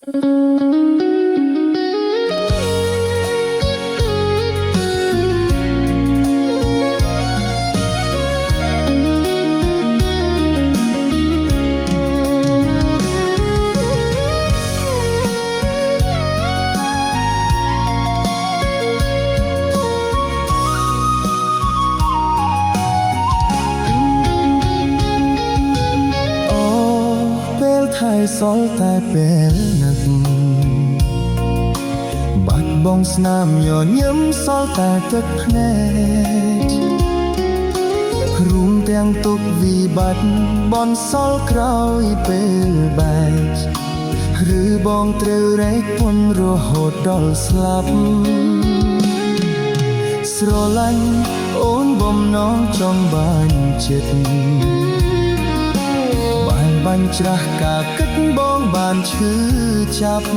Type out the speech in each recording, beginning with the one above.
ហើយសល់តែពេលនឹកបាត់បង់ស្នាមញញឹមសល់តែទឹកភ្នែករួមទាំងទុកវិបត្តិបន់សល់ក្រោយពេលបែកឬបងត្រូវរែកពន់រហូតដល់ស្លាប់ស្រឡាញ់អូនបំណងចង់បានចិត្តបាញ់ច្រាស់ការគិតបងបានឈឺចាប់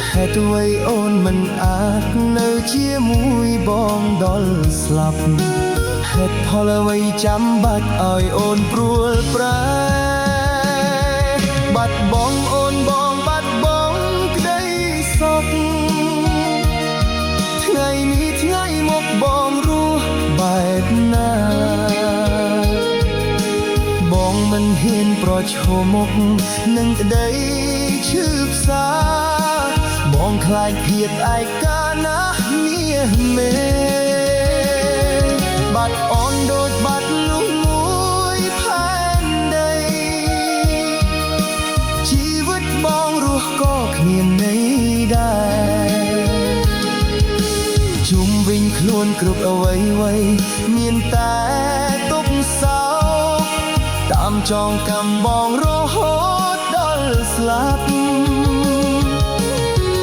ហេតុអ្វីអូនមិនអាចនៅជាមួយបងដល់ស្លាប់ហេតុផលអ្វីចាំបាច់ឲ្យអូនព្រួលប្រែបាត់បង់អូនបងបាត់បង់ក្តីសុខថ្ងៃនេះថ្ងៃមកបងរស់បែបណាបងមិនហ៊ានប្រឈមមុខនឹងក្តីឈឺផ្សាបងខ្លាចភាពឯកាណាស់មាសមេបាត់អូនដូចបាត់លុះមួយផែនដីជីវិតបងរស់ក៏គ្មានន័យដែរជុំវិញខ្លួនគ្រប់អ្វីមានតែទុក្ខសោកតាមចងកម្មបងរហូតដល់ស្លាប់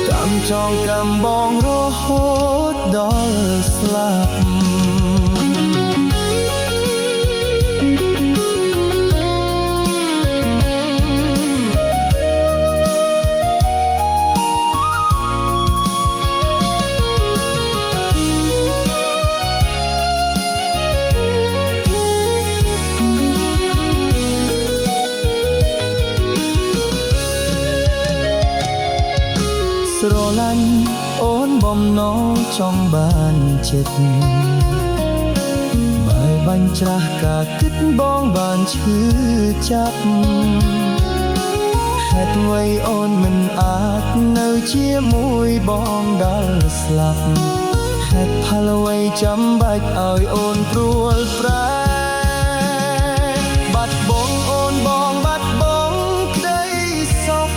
តាមចងកម្មបងរហូតដល់ស្លាប់ស្រឡាញ់អូនបំណងចង់បានចិត្តបែរបាញ់ច្រាស់ការគិតបងបានឈឺចាប់ហេតុអ្វីអូនមិនអាចនៅជាមួយបងដល់ស្លាប់ហេតុផលអ្វីចាំបាច់ឲ្យអូនព្រួលប្រែបាត់បង់អូនបងបាត់បង់ក្តីសុខ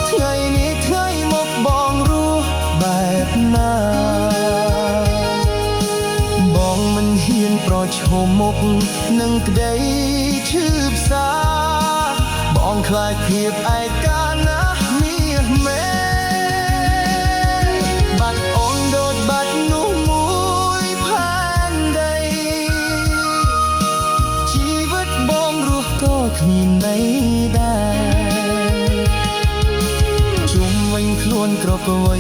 ថ្ងៃនេះថ្ងៃមកបងរស់បែបណាបងមិនហ៊ានប្រឈមមុខនឹងក្តីឈឺផ្សាបងខ្លាចភាពឯកាណាស់មាសមេបាត់អូនដូចបាត់នោះមួយផែនដីជីវិតបងរស់ក៏គ្មានន័យដែរជុំវិញខ្លួនគ្រប់អ្វី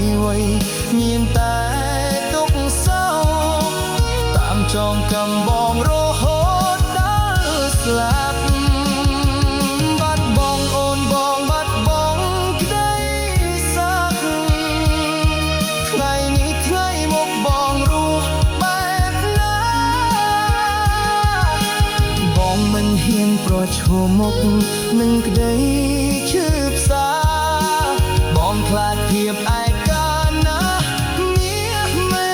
មានតែទុក្ខសោកតាមចងកម្មបងរហូតដល់ស្លាប់បាត់បង់អូនបងបាត់បង់ក្តីសុខថ្ងៃនេះថ្ងៃមកបងរស់បែបណាបងមិនហ៊ានប្រឈមមុខនឹងក្តីឈឺផ្សាបងខ្លាចភាពឯកាណាស់មាសមេ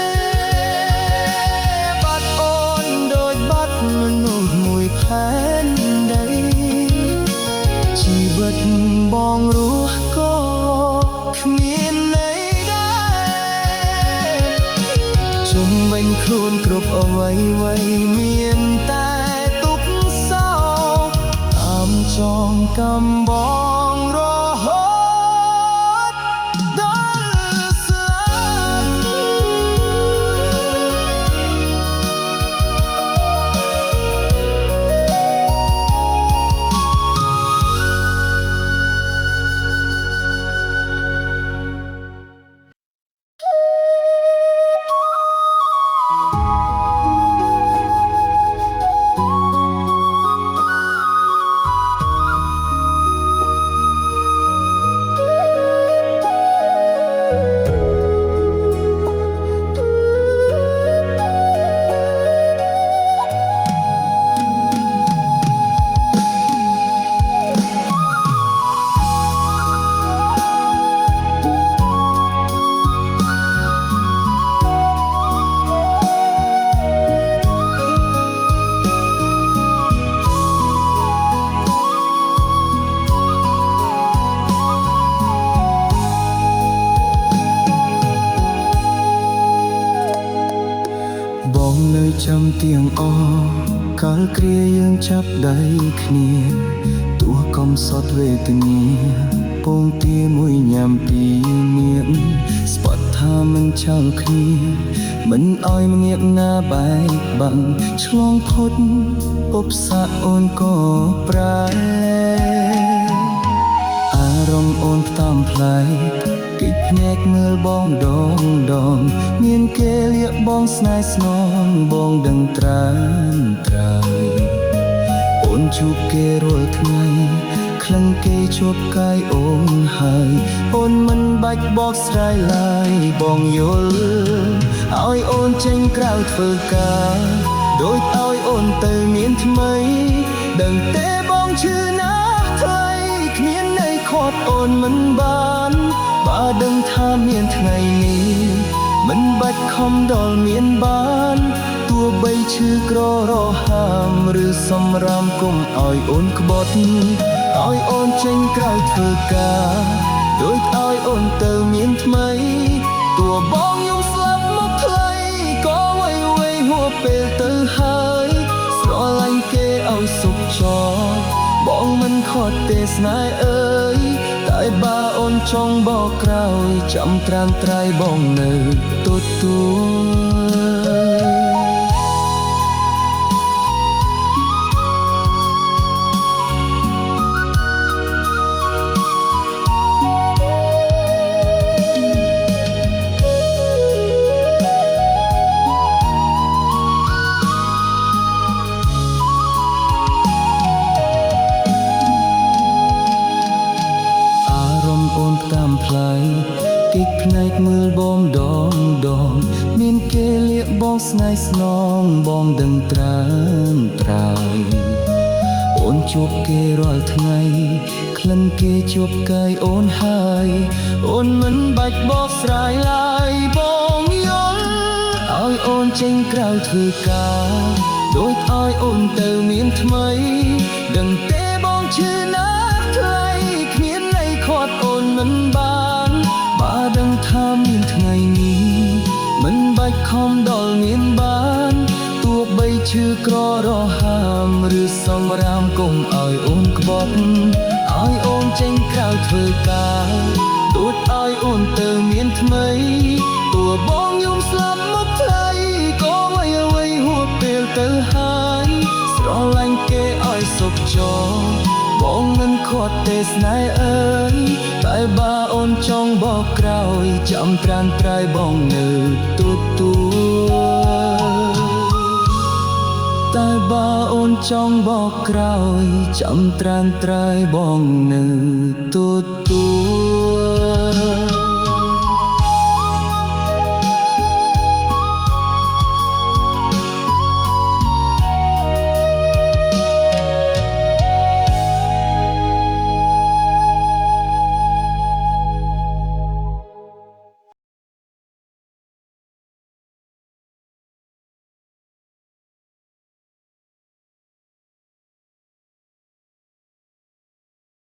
បាត់អូនដូចបាត់មនុស្សមួយផែនដីជីវិតបងរស់ក៏គ្មានន័យដែរជុំវិញខ្លួនគ្រប់អ្វីមានតែទុក្ខសោកតាមចងកម្មបងរហូតដល់ស្លាប់ ទាំងអកាលគ្រាយើងចាប់ដៃគ្នាទោះកំសត់វេទនាពងទាមួយញ៉ាំពីមៀនស្បត់ថាមិនចោលគ្នាមិនអោយមងៀបណាបែកបាំងឆ្លងផុតឧបសគ្គអូនក៏ប្រែអារម្មណ៍អូនផ្តំផ្លែគិតភ្នែកមើលបងដងមានគេលាក់បងស្នេហ៍ស្នងបងដឹងត្រានត្រើយអូនជួបគេរាល់ថ្ងៃក្លិនគេជួបកាយអូនហើយអូនមិនបាច់បកស្រាយឡើយបងយល់ឲ្យអូនចេញក្រៅធ្វើការដូចឲ្យអូនទៅមានថ្មីដឹងទេបងឈឺណាស់ថ្លៃគ្មានន័យខាត់អូនមិនបានបើដឹងថាមានថ្ងៃនេះមិនបាច់ខំដល់មានបានទោះបីឈឺក្ររហាមឬសម្រាមគុំឲ្យអូនក្បត់ឲ្យអូនចេញក្រៅធ្វើការដូចឲ្យអូនទៅមានថ្មីទោះបងយំស្លាប់មកថ្លៃក៏វៃហួសពេលទៅហើយស្រឡាញ់គេឲ្យសុខចោបងមិនខត់ទេស្នេហ៍អើយតែបើអូនចង់បកក្រោយចាំត្រាំត្រៃបងនៅទទួលតាមផ្លៃគិតភ្នែកមើលបងដងមានគេលាក់បងស្នេហ៍ស្នងបងដឹងត្រានត្រើយអូនជួបគេរាល់ថ្ងៃក្លិនគេជួបកាយអូនហើយអូនមិនបាច់បកស្រាយឡើយបងយល់ឲ្យអូនចេញក្រៅធ្វើការដូចឲ្យអូនទៅមានថ្មីដឹងទេបងឈឺណាស់ថ្លៃគ្មានន័យខាត់អូនមិនបានបើដឹងថាមានថ្ងៃនេះមិនបាច់ខំដល់មានបានទោះបីឈឺក្ររហាមឬសម្រាមគុំឲ្យអូនក្បត់ឲ្យអូនចេញក្រៅធ្វើការទោះឲ្យអូនទៅមានថ្មីទោះបងយំស្លាប់មកថ្លៃក៏វៃហួសពេលទៅហើយស្រឡាញ់គេឲ្យសុខចោបងមិនខត់ទេស្នេហ៍អើយតែបើអូនចង់បកក្រោយចាំត្រានត្រៃបងនៅទទួលតែបើអូនចង់បកក្រោយចាំត្រានត្រៃបងនៅទទួល